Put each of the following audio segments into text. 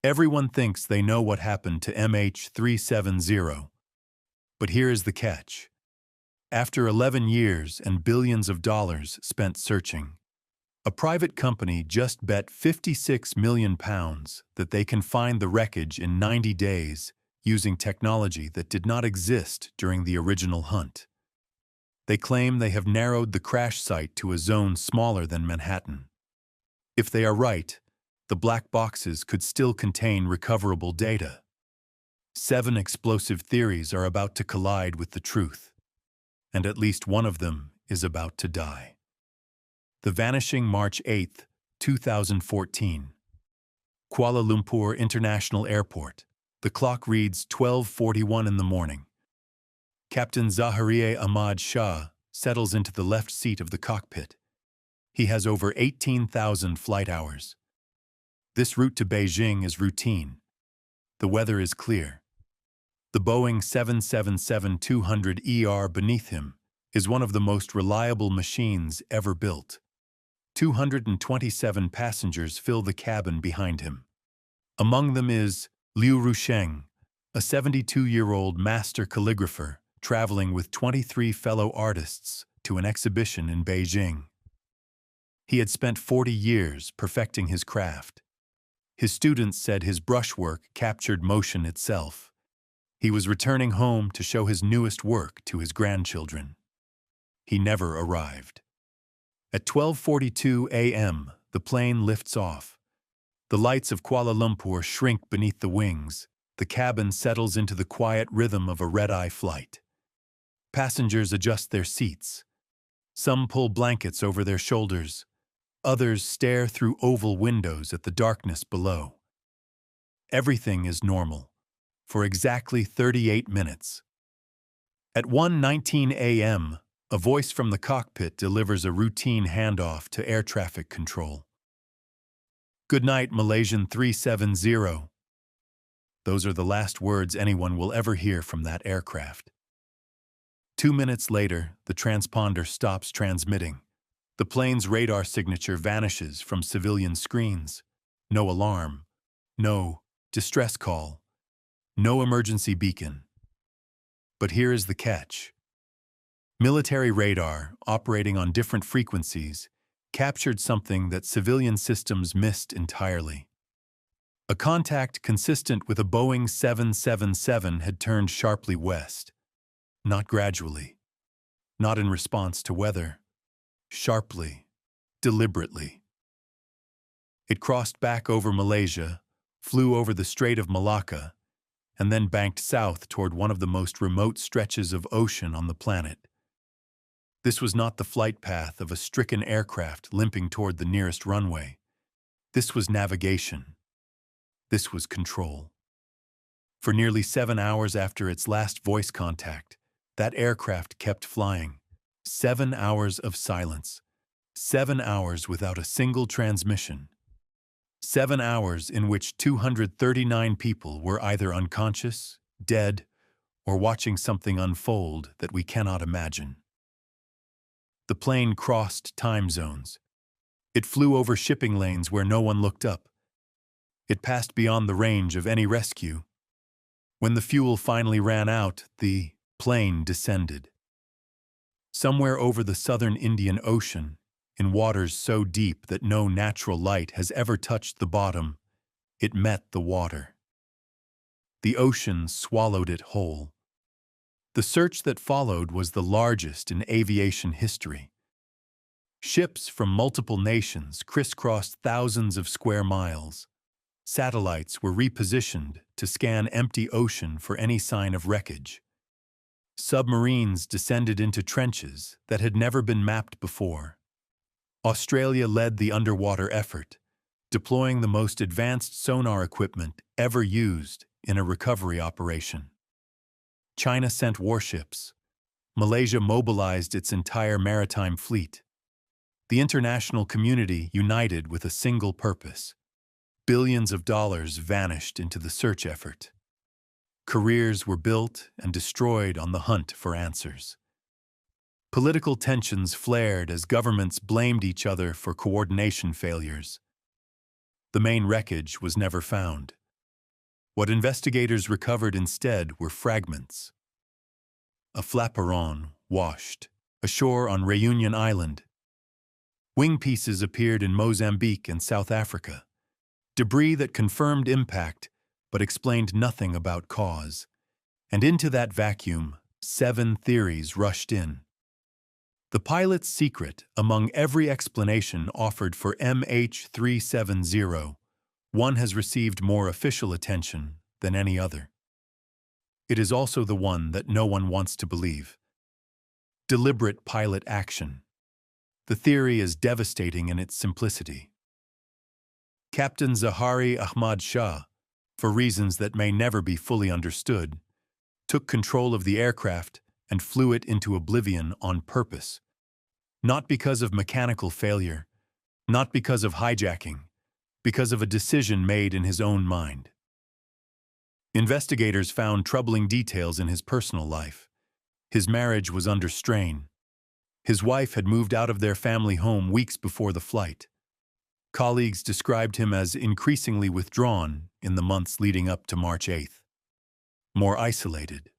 Everyone thinks they know what happened to MH370. But here is the catch. After 11 years and billions of dollars spent searching, a private company just bet £56 million that they can find the wreckage in 90 days using technology that did not exist during the original hunt. They claim they have narrowed the crash site to a zone smaller than Manhattan. If they are right, the black boxes could still contain recoverable data. 7 explosive theories are about to collide with the truth, and at least one of them is about to die. The vanishing March 8, 2014. Kuala Lumpur International Airport. The clock reads 12:41 in the morning. Captain Zaharieh Ahmad Shah settles into the left seat of the cockpit. He has over 18,000 flight hours. This route to Beijing is routine. The weather is clear. The Boeing 777-200ER beneath him is one of the most reliable machines ever built. 227 passengers fill the cabin behind him. Among them is Liu Rusheng, a 72-year-old master calligrapher traveling with 23 fellow artists to an exhibition in Beijing. He had spent 40 years perfecting his craft. His students said his brushwork captured motion itself. He was returning home to show his newest work to his grandchildren. He never arrived. At 12:42 a.m., the plane lifts off. The lights of Kuala Lumpur shrink beneath the wings. The cabin settles into the quiet rhythm of a red-eye flight. Passengers adjust their seats. Some pull blankets over their shoulders. Others stare through oval windows at the darkness below. Everything is normal for exactly 38 minutes. At 1:19 a.m., a voice from the cockpit delivers a routine handoff to air traffic control. "Good night, Malaysian 370. Those are the last words anyone will ever hear from that aircraft. 2 minutes later, the transponder stops transmitting. The plane's radar signature vanishes from civilian screens. No alarm, no distress call, no emergency beacon. But here is the catch. Military radar, operating on different frequencies, captured something that civilian systems missed entirely. A contact consistent with a Boeing 777 had turned sharply west. Not gradually, not in response to weather. Sharply, deliberately. It crossed back over Malaysia, flew over the Strait of Malacca, and then banked south toward one of the most remote stretches of ocean on the planet. This was not the flight path of a stricken aircraft limping toward the nearest runway. This was navigation. This was control. For nearly 7 hours after its last voice contact, that aircraft kept flying. 7 hours of silence. 7 hours without a single transmission. 7 hours in which 239 people were either unconscious, dead, or watching something unfold that we cannot imagine. The plane crossed time zones. It flew over shipping lanes where no one looked up. It passed beyond the range of any rescue. When the fuel finally ran out, the plane descended. Somewhere over the southern Indian Ocean, in waters so deep that no natural light has ever touched the bottom, it met the water. The ocean swallowed it whole. The search that followed was the largest in aviation history. Ships from multiple nations crisscrossed thousands of square miles. Satellites were repositioned to scan empty ocean for any sign of wreckage. Submarines descended into trenches that had never been mapped before. Australia led the underwater effort, deploying the most advanced sonar equipment ever used in a recovery operation. China sent warships. Malaysia mobilized its entire maritime fleet. The international community united with a single purpose. Billions of dollars vanished into the search effort. Careers were built and destroyed on the hunt for answers. Political tensions flared as governments blamed each other for coordination failures. The main wreckage was never found. What investigators recovered instead were fragments. A flaperon washed ashore on Réunion Island. Wing pieces appeared in Mozambique and South Africa. Debris that confirmed impact but explained nothing about cause. And into that vacuum, 7 theories rushed in. The pilot's secret among every explanation offered for MH370, one has received more official attention than any other. It is also the one that no one wants to believe. Deliberate pilot action. The theory is devastating in its simplicity. Captain Zahari Ahmad Shah, for reasons that may never be fully understood, took control of the aircraft and flew it into oblivion on purpose. Not because of mechanical failure, not because of hijacking, because of a decision made in his own mind. Investigators found troubling details in his personal life. His marriage was under strain. His wife had moved out of their family home weeks before the flight. Colleagues described him as increasingly withdrawn in the months leading up to March 8th. More isolated,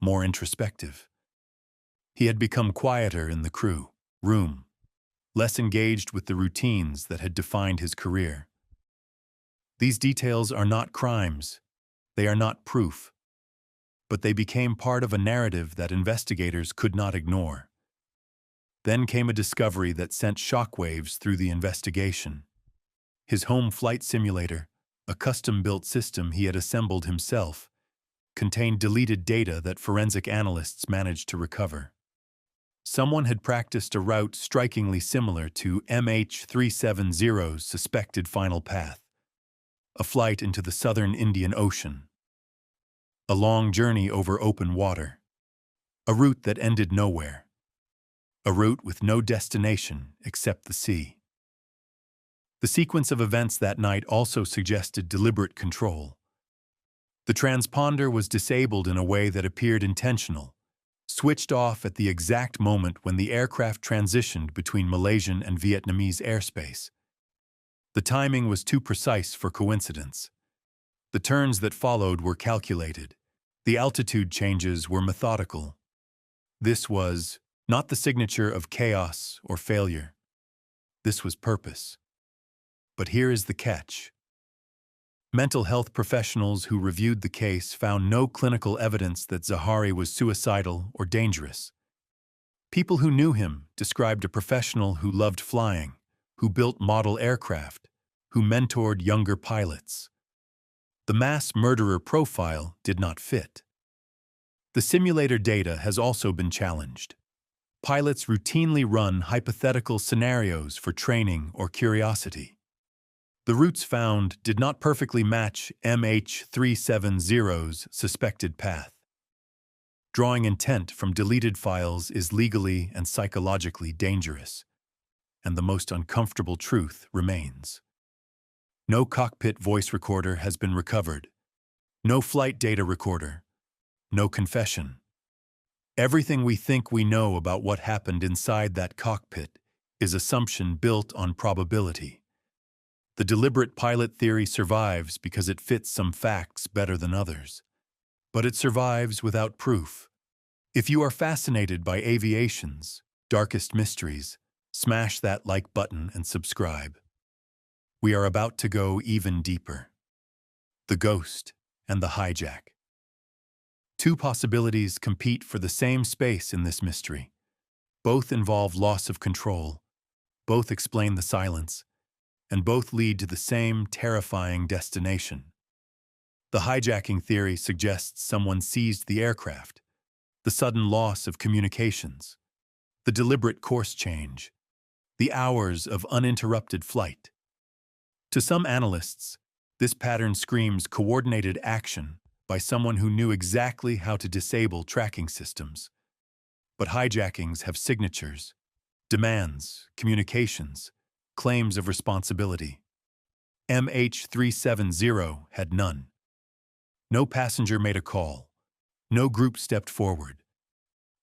more introspective. He had become quieter in the crew room, less engaged with the routines that had defined his career. These details are not crimes. They are not proof. But they became part of a narrative that investigators could not ignore. Then came a discovery that sent shockwaves through the investigation. His home flight simulator, a custom-built system he had assembled himself, contained deleted data that forensic analysts managed to recover. Someone had practiced a route strikingly similar to MH370's suspected final path, a flight into the southern Indian Ocean. A long journey over open water. A route that ended nowhere. A route with no destination except the sea. The sequence of events that night also suggested deliberate control. The transponder was disabled in a way that appeared intentional, switched off at the exact moment when the aircraft transitioned between Malaysian and Vietnamese airspace. The timing was too precise for coincidence. The turns that followed were calculated. The altitude changes were methodical. This was not the signature of chaos or failure. This was purpose. But here is the catch. Mental health professionals who reviewed the case found no clinical evidence that Zahari was suicidal or dangerous. People who knew him described a professional who loved flying, who built model aircraft, who mentored younger pilots. The mass murderer profile did not fit. The simulator data has also been challenged. Pilots routinely run hypothetical scenarios for training or curiosity. The routes found did not perfectly match MH370's suspected path. Drawing intent from deleted files is legally and psychologically dangerous, and the most uncomfortable truth remains. No cockpit voice recorder has been recovered. No flight data recorder. No confession. Everything we think we know about what happened inside that cockpit is assumption built on probability. The deliberate pilot theory survives because it fits some facts better than others. But it survives without proof. If you are fascinated by aviation's darkest mysteries, smash that like button and subscribe. We are about to go even deeper. The ghost and the hijack. Two possibilities compete for the same space in this mystery. Both involve loss of control. Both explain the silence. And both lead to the same terrifying destination. The hijacking theory suggests someone seized the aircraft, the sudden loss of communications, the deliberate course change, the hours of uninterrupted flight. To some analysts, this pattern screams coordinated action by someone who knew exactly how to disable tracking systems. But hijackings have signatures, demands, communications, claims of responsibility. MH370 had none. No passenger made a call. No group stepped forward.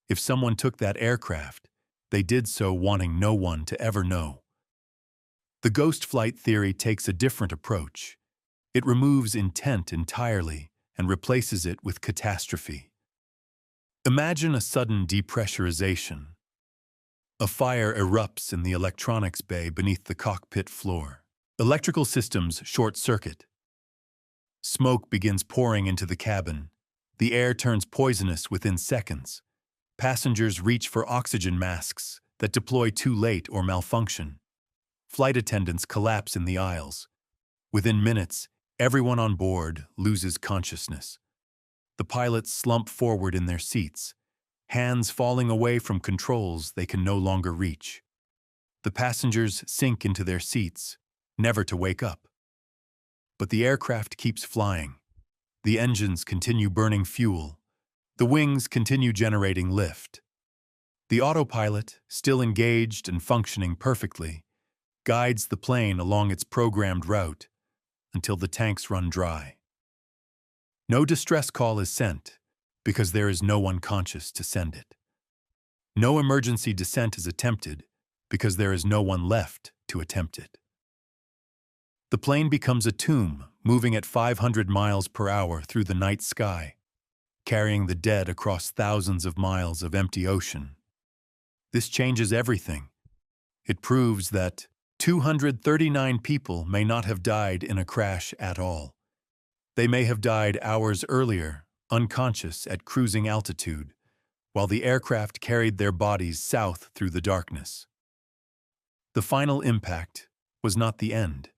If someone took that aircraft, they did so wanting no one to ever know. The ghost flight theory takes a different approach. It removes intent entirely and replaces it with catastrophe. Imagine a sudden depressurization. A fire erupts in the electronics bay beneath the cockpit floor. Electrical systems short-circuit. Smoke begins pouring into the cabin. The air turns poisonous within seconds. Passengers reach for oxygen masks that deploy too late or malfunction. Flight attendants collapse in the aisles. Within minutes, everyone on board loses consciousness. The pilots slump forward in their seats, hands falling away from controls they can no longer reach. The passengers sink into their seats, never to wake up. But the aircraft keeps flying. The engines continue burning fuel. The wings continue generating lift. The autopilot, still engaged and functioning perfectly, guides the plane along its programmed route until the tanks run dry. No distress call is sent because there is no one conscious to send it. No emergency descent is attempted because there is no one left to attempt it. The plane becomes a tomb, moving at 500 miles per hour through the night sky, carrying the dead across thousands of miles of empty ocean. This changes everything. It proves that 239 people may not have died in a crash at all. They may have died hours earlier, unconscious at cruising altitude, while the aircraft carried their bodies south through the darkness. The final impact was not the end.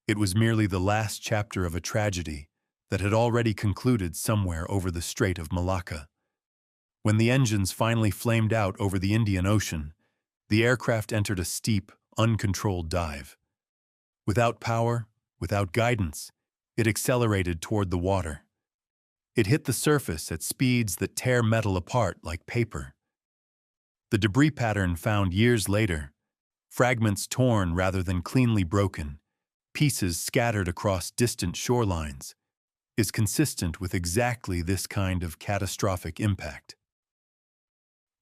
It was merely the last chapter of a tragedy that had already concluded somewhere over the Strait of Malacca. When the engines finally flamed out over the Indian Ocean, the aircraft entered a steep, uncontrolled dive. Without power, without guidance, it accelerated toward the water. It hit the surface at speeds that tear metal apart like paper. The debris pattern found years later, fragments torn rather than cleanly broken, pieces scattered across distant shorelines, is consistent with exactly this kind of catastrophic impact.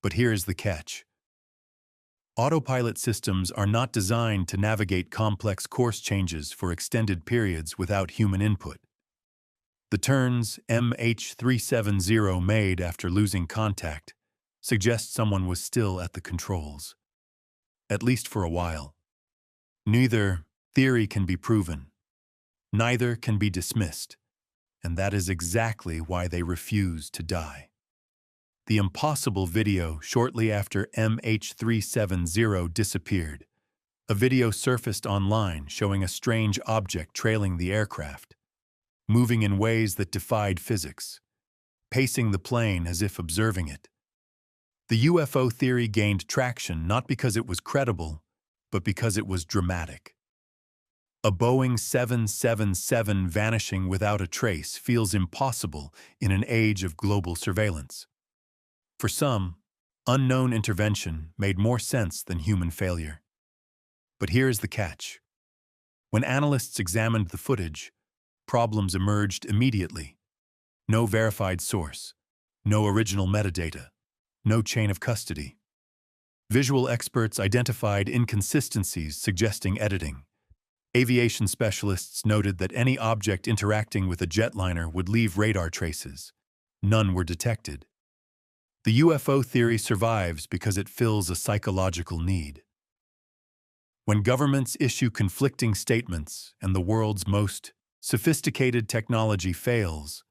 But here is the catch. Autopilot systems are not designed to navigate complex course changes for extended periods without human input. The turns MH370 made after losing contact suggest someone was still at the controls, at least for a while. Neither theory can be proven. Neither can be dismissed, and that is exactly why they refuse to die. The impossible video shortly after MH370 disappeared. A video surfaced online showing a strange object trailing the aircraft, moving in ways that defied physics, pacing the plane as if observing it. The UFO theory gained traction not because it was credible, but because it was dramatic. A Boeing 777 vanishing without a trace feels impossible in an age of global surveillance. For some, unknown intervention made more sense than human failure. But here is the catch. When analysts examined the footage, problems emerged immediately. No verified source, no original metadata, no chain of custody. Visual experts identified inconsistencies suggesting editing. Aviation specialists noted that any object interacting with a jetliner would leave radar traces. None were detected. The UFO theory survives because it fills a psychological need. When governments issue conflicting statements and the world's most sophisticated technology fails,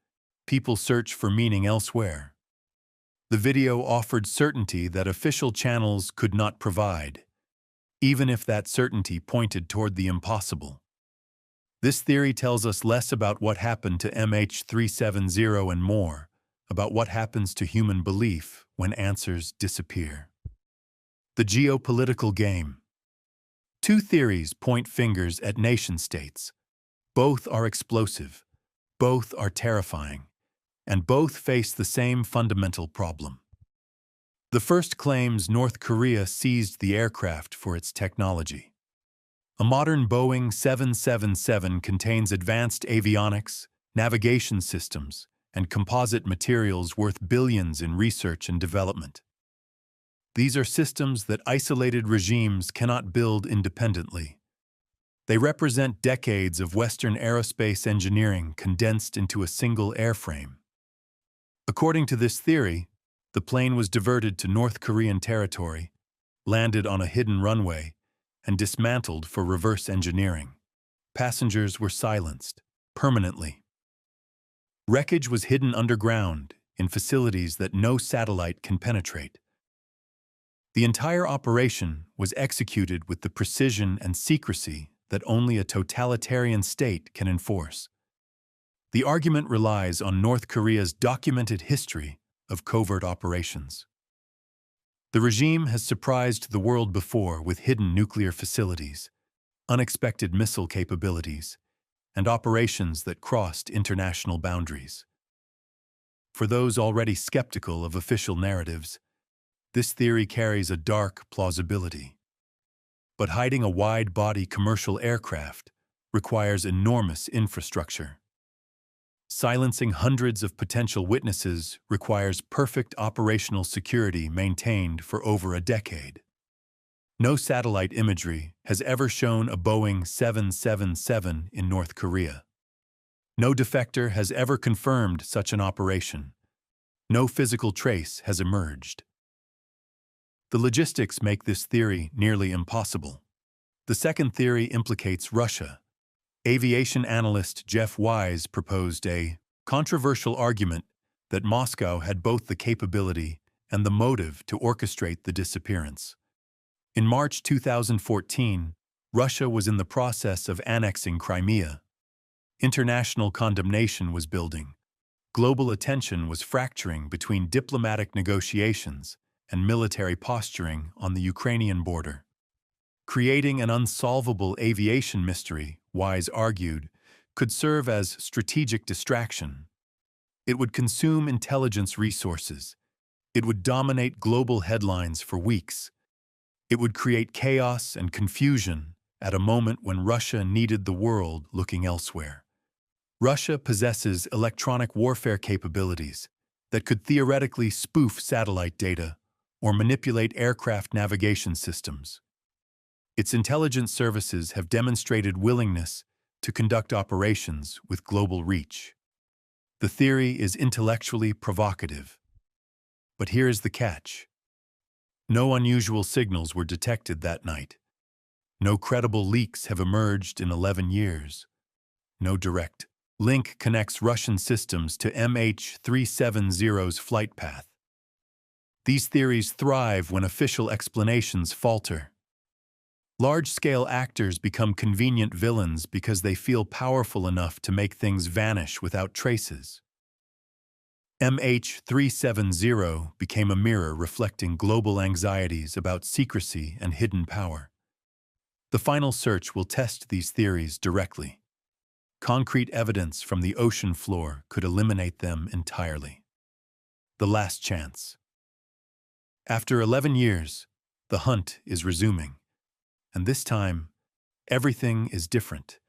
people search for meaning elsewhere. The video offered certainty that official channels could not provide, even if that certainty pointed toward the impossible. This theory tells us less about what happened to MH370 and more about what happens to human belief when answers disappear. The geopolitical game. Two theories point fingers at nation-states. Both are explosive, both are terrifying, and both face the same fundamental problem. The first claims North Korea seized the aircraft for its technology. A modern Boeing 777 contains advanced avionics, navigation systems, and composite materials worth billions in research and development. These are systems that isolated regimes cannot build independently. They represent decades of Western aerospace engineering condensed into a single airframe. According to this theory, the plane was diverted to North Korean territory, landed on a hidden runway, and dismantled for reverse engineering. Passengers were silenced, permanently. Wreckage was hidden underground, in facilities that no satellite can penetrate. The entire operation was executed with the precision and secrecy that only a totalitarian state can enforce. The argument relies on North Korea's documented history of covert operations. The regime has surprised the world before with hidden nuclear facilities, unexpected missile capabilities, and operations that crossed international boundaries. For those already skeptical of official narratives, this theory carries a dark plausibility. But hiding a wide-body commercial aircraft requires enormous infrastructure. Silencing hundreds of potential witnesses requires perfect operational security maintained for over a decade. No satellite imagery has ever shown a Boeing 777 in North Korea. No defector has ever confirmed such an operation. No physical trace has emerged. The logistics make this theory nearly impossible. The second theory implicates Russia. Aviation analyst Jeff Wise proposed a controversial argument that Moscow had both the capability and the motive to orchestrate the disappearance. In March 2014, Russia was in the process of annexing Crimea. International condemnation was building. Global attention was fracturing between diplomatic negotiations and military posturing on the Ukrainian border. Creating an unsolvable aviation mystery, Wise argued, could serve as strategic distraction. It would consume intelligence resources. It would dominate global headlines for weeks. It would create chaos and confusion at a moment when Russia needed the world looking elsewhere. Russia possesses electronic warfare capabilities that could theoretically spoof satellite data or manipulate aircraft navigation systems. Its intelligence services have demonstrated willingness to conduct operations with global reach. The theory is intellectually provocative. But here is the catch. No unusual signals were detected that night. No credible leaks have emerged in 11 years. No direct link connects Russian systems to MH370's flight path. These theories thrive when official explanations falter. Large-scale actors become convenient villains because they feel powerful enough to make things vanish without traces. MH370 became a mirror reflecting global anxieties about secrecy and hidden power. The final search will test these theories directly. Concrete evidence from the ocean floor could eliminate them entirely. The last chance. After 11 years, the hunt is resuming. And this time, everything is different.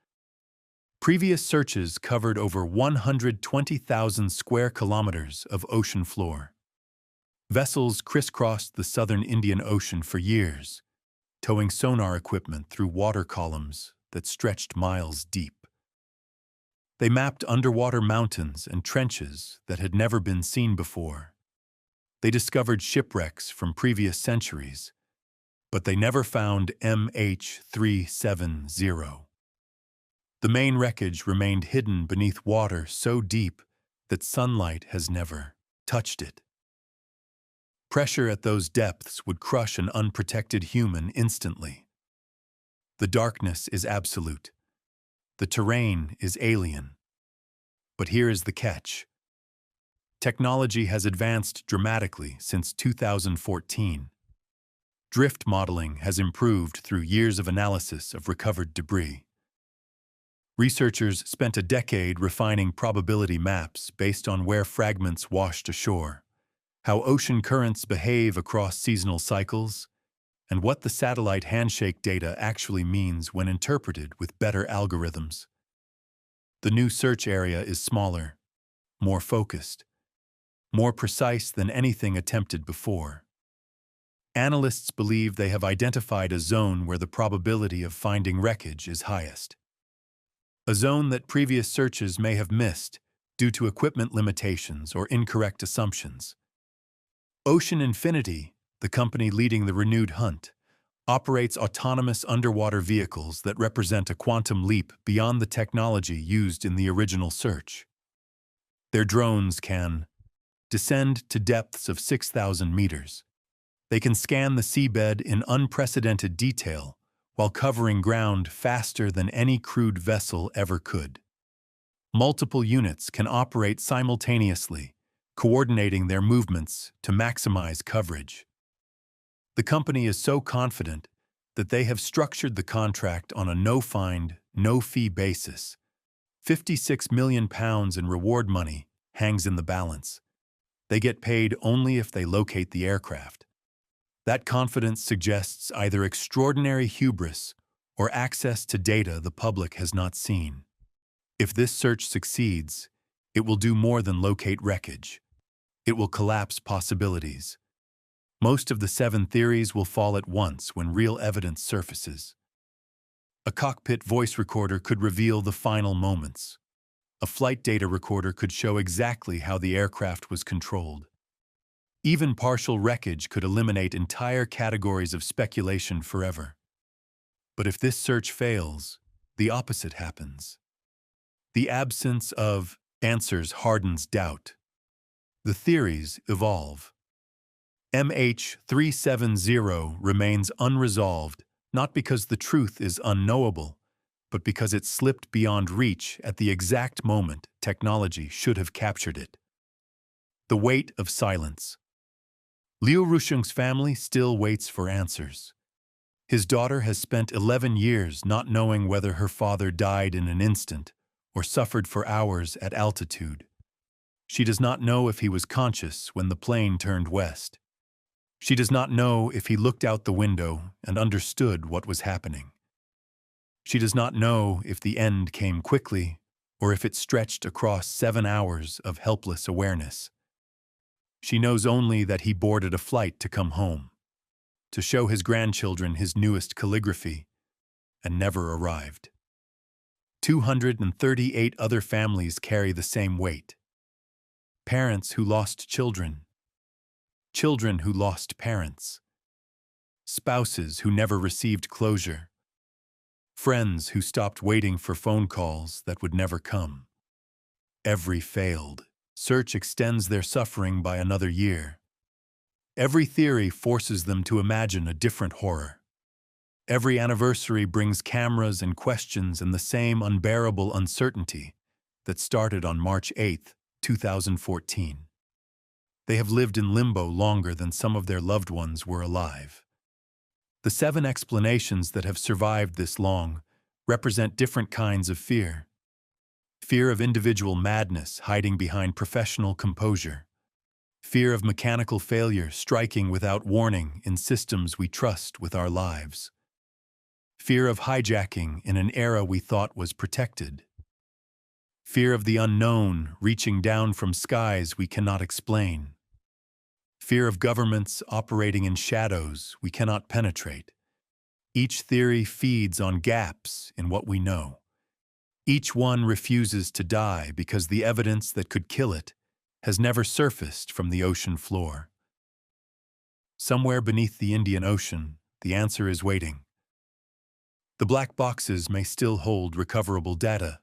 Previous searches covered over 120,000 square kilometers of ocean floor. Vessels crisscrossed the southern Indian Ocean for years, towing sonar equipment through water columns that stretched miles deep. They mapped underwater mountains and trenches that had never been seen before. They discovered shipwrecks from previous centuries, but they never found MH370. The main wreckage remained hidden beneath water so deep that sunlight has never touched it. Pressure at those depths would crush an unprotected human instantly. The darkness is absolute. The terrain is alien. But here is the catch. Technology has advanced dramatically since 2014. Drift modeling has improved through years of analysis of recovered debris. Researchers spent a decade refining probability maps based on where fragments washed ashore, how ocean currents behave across seasonal cycles, and what the satellite handshake data actually means when interpreted with better algorithms. The new search area is smaller, more focused, more precise than anything attempted before. Analysts believe they have identified a zone where the probability of finding wreckage is highest. A zone that previous searches may have missed due to equipment limitations or incorrect assumptions. Ocean Infinity, the company leading the renewed hunt, operates autonomous underwater vehicles that represent a quantum leap beyond the technology used in the original search. Their drones can descend to depths of 6,000 meters. They can scan the seabed in unprecedented detail while covering ground faster than any crewed vessel ever could. Multiple units can operate simultaneously, coordinating their movements to maximize coverage. The company is so confident that they have structured the contract on a no-find, no-fee basis. £56 million in reward money hangs in the balance. They get paid only if they locate the aircraft. That confidence suggests either extraordinary hubris or access to data the public has not seen. If this search succeeds, it will do more than locate wreckage. It will collapse possibilities. Most of the 7 theories will fall at once when real evidence surfaces. A cockpit voice recorder could reveal the final moments. A flight data recorder could show exactly how the aircraft was controlled. Even partial wreckage could eliminate entire categories of speculation forever. But if this search fails, the opposite happens. The absence of answers hardens doubt. The theories evolve. MH370 remains unresolved, not because the truth is unknowable, but because it slipped beyond reach at the exact moment technology should have captured it. The weight of silence. Liu Rusheng's family still waits for answers. His daughter has spent 11 years not knowing whether her father died in an instant or suffered for hours at altitude. She does not know if he was conscious when the plane turned west. She does not know if he looked out the window and understood what was happening. She does not know if the end came quickly or if it stretched across 7 hours of helpless awareness. She knows only that he boarded a flight to come home, to show his grandchildren his newest calligraphy, and never arrived. 238 other families carry the same weight. Parents who lost children. Children who lost parents. Spouses who never received closure. Friends who stopped waiting for phone calls that would never come. Every failed search extends their suffering by another year. Every theory forces them to imagine a different horror. Every anniversary brings cameras and questions and the same unbearable uncertainty that started on March 8, 2014. They have lived in limbo longer than some of their loved ones were alive. The 7 explanations that have survived this long represent different kinds of fear. Fear of individual madness hiding behind professional composure. Fear of mechanical failure striking without warning in systems we trust with our lives. Fear of hijacking in an era we thought was protected. Fear of the unknown reaching down from skies we cannot explain. Fear of governments operating in shadows we cannot penetrate. Each theory feeds on gaps in what we know. Each one refuses to die because the evidence that could kill it has never surfaced from the ocean floor. Somewhere beneath the Indian Ocean, the answer is waiting. The black boxes may still hold recoverable data.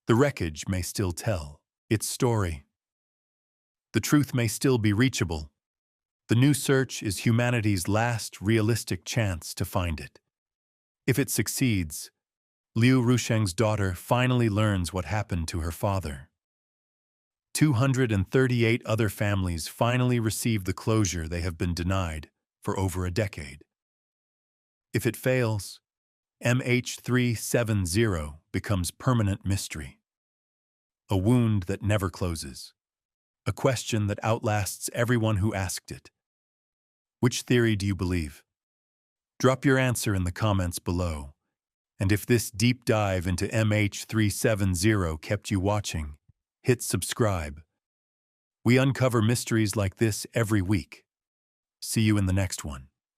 The wreckage may still tell its story. The truth may still be reachable. The new search is humanity's last realistic chance to find it. If it succeeds, Liu Rusheng's daughter finally learns what happened to her father. 238 other families finally receive the closure they have been denied for over a decade. If it fails, MH370 becomes permanent mystery. A wound that never closes. A question that outlasts everyone who asked it. Which theory do you believe? Drop your answer in the comments below. And if this deep dive into MH370 kept you watching, hit subscribe. We uncover mysteries like this every week. See you in the next one.